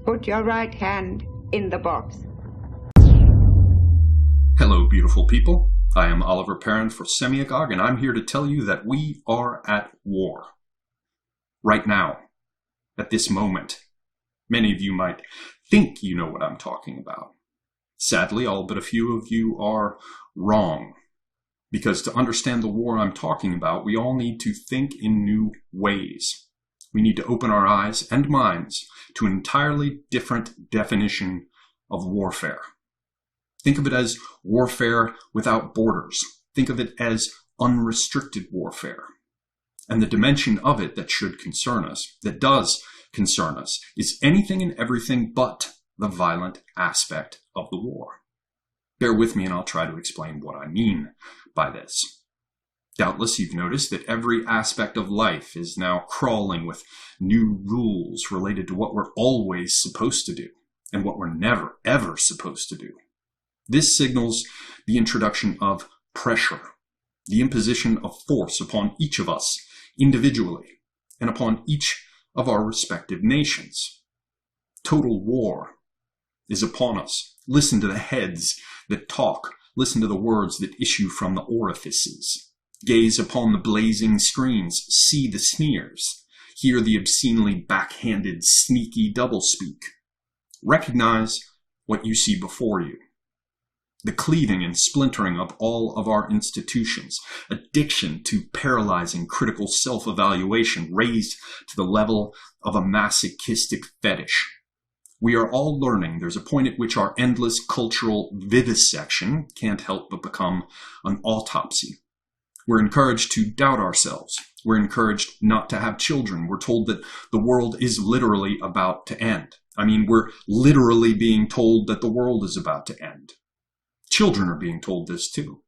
Put your right hand in the box. Hello, beautiful people. I am Oliver Perrin for Semiagog, and I'm here to tell you that we are at war. Right now, at this moment. Many of you might think you know what I'm talking about. Sadly, all but a few of you are wrong. Because to understand the war I'm talking about, we all need to think in new ways. We need to open our eyes and minds to an entirely different definition of warfare. Think of it as warfare without borders. Think of it as unrestricted warfare. And the dimension of it that should concern us, that does concern us, is anything and everything but the violent aspect of the war. Bear with me and I'll try to explain what I mean by this. Doubtless you've noticed that every aspect of life is now crawling with new rules related to what we're always supposed to do and what we're never, ever supposed to do. This signals the introduction of pressure, the imposition of force upon each of us individually and upon each of our respective nations. Total war is upon us. Listen to the heads that talk. Listen to the words that issue from the orifices. Gaze upon the blazing screens. See the sneers. Hear the obscenely backhanded, sneaky doublespeak. Recognize what you see before you. The cleaving and splintering of all of our institutions, addiction to paralyzing critical self-evaluation raised to the level of a masochistic fetish. We are all learning there's a point at which our endless cultural vivisection can't help but become an autopsy. We're encouraged to doubt ourselves. We're encouraged not to have children. We're told that the world is literally about to end. We're literally being told that the world is about to end. Children are being told this too,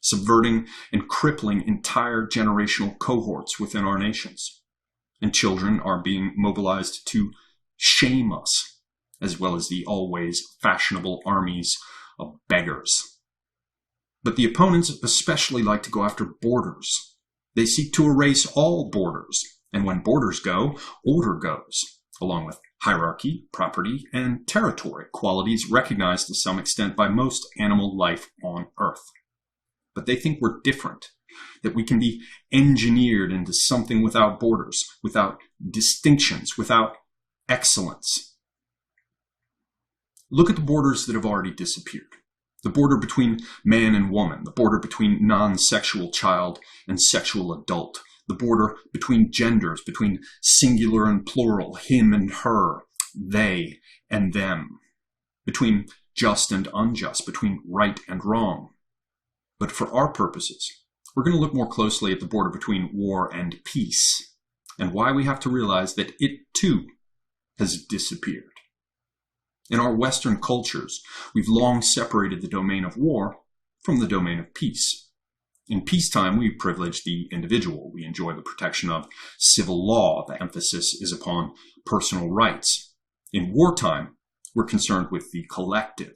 subverting and crippling entire generational cohorts within our nations. And children are being mobilized to shame us, as well as the always fashionable armies of beggars. But the opponents especially like to go after borders. They seek to erase all borders, and when borders go, order goes, along with hierarchy, property, and territory, qualities recognized to some extent by most animal life on Earth. But they think we're different, that we can be engineered into something without borders, without distinctions, without excellence. Look at the borders that have already disappeared. The border between man and woman, the border between non-sexual child and sexual adult, the border between genders, between singular and plural, him and her, they and them, between just and unjust, between right and wrong. But for our purposes, we're going to look more closely at the border between war and peace, and why we have to realize that it too has disappeared. In our Western cultures, we've long separated the domain of war from the domain of peace. In peacetime, we privilege the individual. We enjoy the protection of civil law. The emphasis is upon personal rights. In wartime, we're concerned with the collective.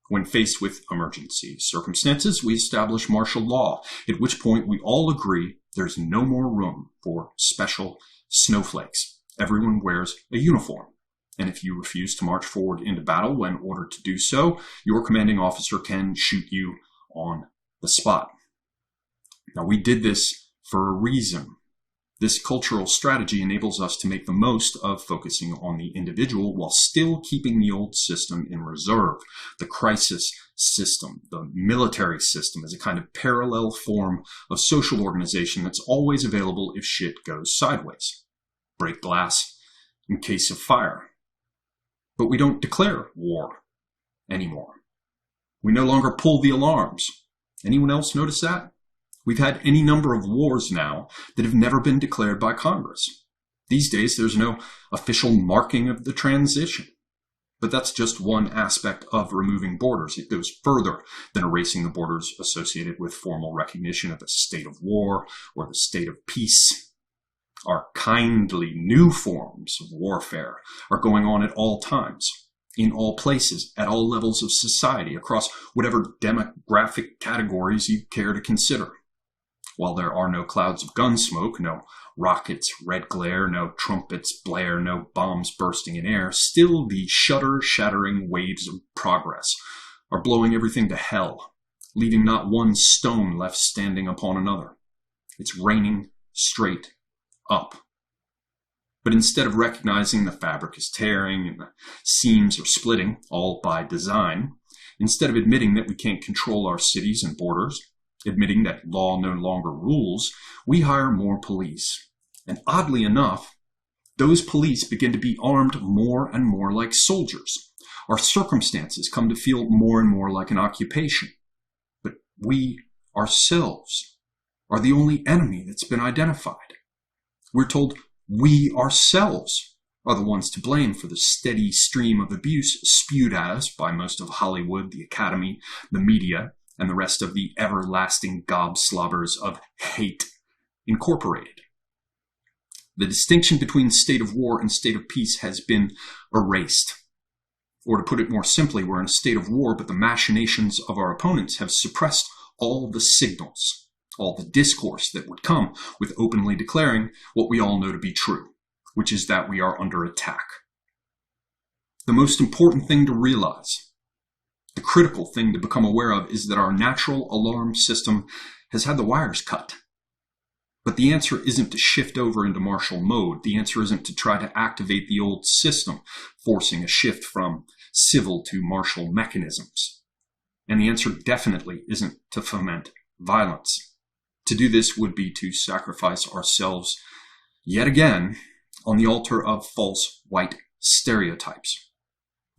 When faced with emergency circumstances, we establish martial law, at which point we all agree there's no more room for special snowflakes. Everyone wears a uniform. And if you refuse to march forward into battle when ordered to do so, your commanding officer can shoot you on the spot. Now, we did this for a reason. This cultural strategy enables us to make the most of focusing on the individual while still keeping the old system in reserve. The crisis system, the military system, is a kind of parallel form of social organization that's always available if shit goes sideways. Break glass in case of fire. But we don't declare war anymore. We no longer pull the alarms. Anyone else notice that? We've had any number of wars now that have never been declared by Congress. These days, there's no official marking of the transition. But that's just one aspect of removing borders. It goes further than erasing the borders associated with formal recognition of the state of war or the state of peace. Our kindly new forms of warfare are going on at all times, in all places, at all levels of society, across whatever demographic categories you care to consider. While there are no clouds of gun smoke, no rockets' red glare, no trumpets blare, no bombs bursting in air, still the shudder-shattering waves of progress are blowing everything to hell, leaving not one stone left standing upon another. It's raining straight up. But instead of recognizing the fabric is tearing and the seams are splitting, all by design, instead of admitting that we can't control our cities and borders, admitting that law no longer rules, we hire more police. And oddly enough, those police begin to be armed more and more like soldiers. Our circumstances come to feel more and more like an occupation. But we ourselves are the only enemy that's been identified. We're told we ourselves are the ones to blame for the steady stream of abuse spewed at us by most of Hollywood, the Academy, the media, and the rest of the everlasting gobslobbers of Hate Incorporated. The distinction between state of war and state of peace has been erased. Or to put it more simply, we're in a state of war, but the machinations of our opponents have suppressed all the signals, all the discourse that would come with openly declaring what we all know to be true, which is that we are under attack. The most important thing to realize, the critical thing to become aware of, is that our natural alarm system has had the wires cut. But the answer isn't to shift over into martial mode. The answer isn't to try to activate the old system, forcing a shift from civil to martial mechanisms. And the answer definitely isn't to foment violence. To do this would be to sacrifice ourselves yet again on the altar of false white stereotypes.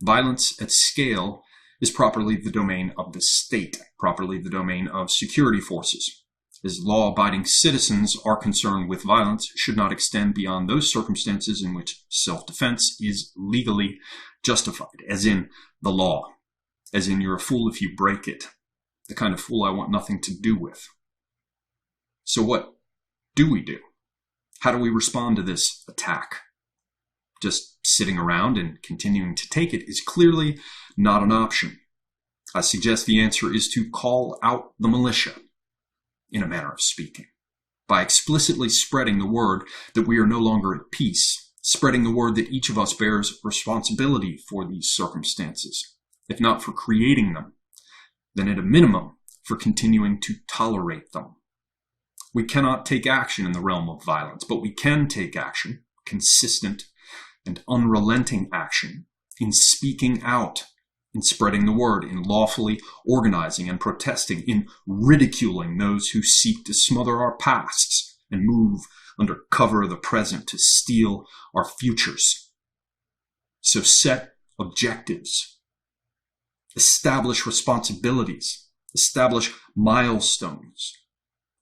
Violence at scale is properly the domain of the state, properly the domain of security forces. As law-abiding citizens, our concern with violence should not extend beyond those circumstances in which self-defense is legally justified, as in the law, as in you're a fool if you break it, the kind of fool I want nothing to do with. So what do we do? How do we respond to this attack? Just sitting around and continuing to take it is clearly not an option. I suggest the answer is to call out the militia, in a manner of speaking, by explicitly spreading the word that we are no longer at peace, spreading the word that each of us bears responsibility for these circumstances, if not for creating them, then at a minimum for continuing to tolerate them. We cannot take action in the realm of violence, but we can take action, consistent and unrelenting action, in speaking out, in spreading the word, in lawfully organizing and protesting, in ridiculing those who seek to smother our pasts and move under cover of the present to steal our futures. So set objectives, establish responsibilities, establish milestones,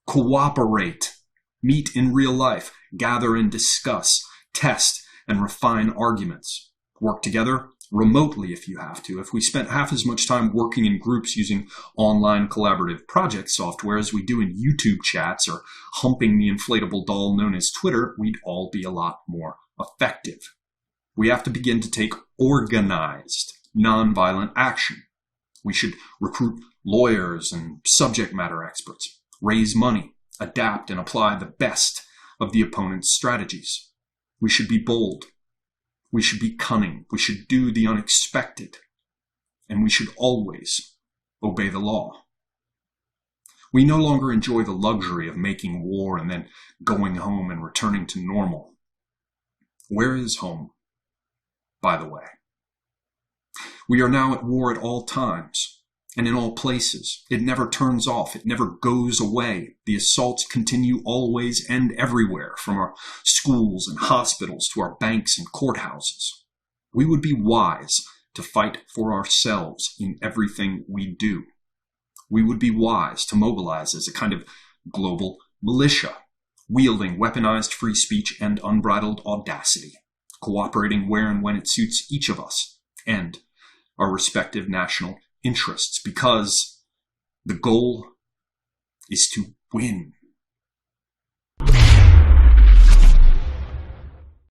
cooperate, meet in real life, gather and discuss, test and refine arguments, work together remotely if you have to. If we spent half as much time working in groups using online collaborative project software as we do in YouTube chats or humping the inflatable doll known as Twitter, we'd all be a lot more effective. We have to begin to take organized, nonviolent action. We should recruit lawyers and subject matter experts, raise money, adapt and apply the best of the opponent's strategies. We should be bold. We should be cunning. We should do the unexpected. And we should always obey the law. We no longer enjoy the luxury of making war and then going home and returning to normal. Where is home, by the way? We are now at war at all times and in all places. It never turns off. It never goes away. The assaults continue always and everywhere, from our schools and hospitals to our banks and courthouses. We would be wise to fight for ourselves in everything we do. We would be wise to mobilize as a kind of global militia, wielding weaponized free speech and unbridled audacity, cooperating where and when it suits each of us and our respective national interests, because the goal is to win.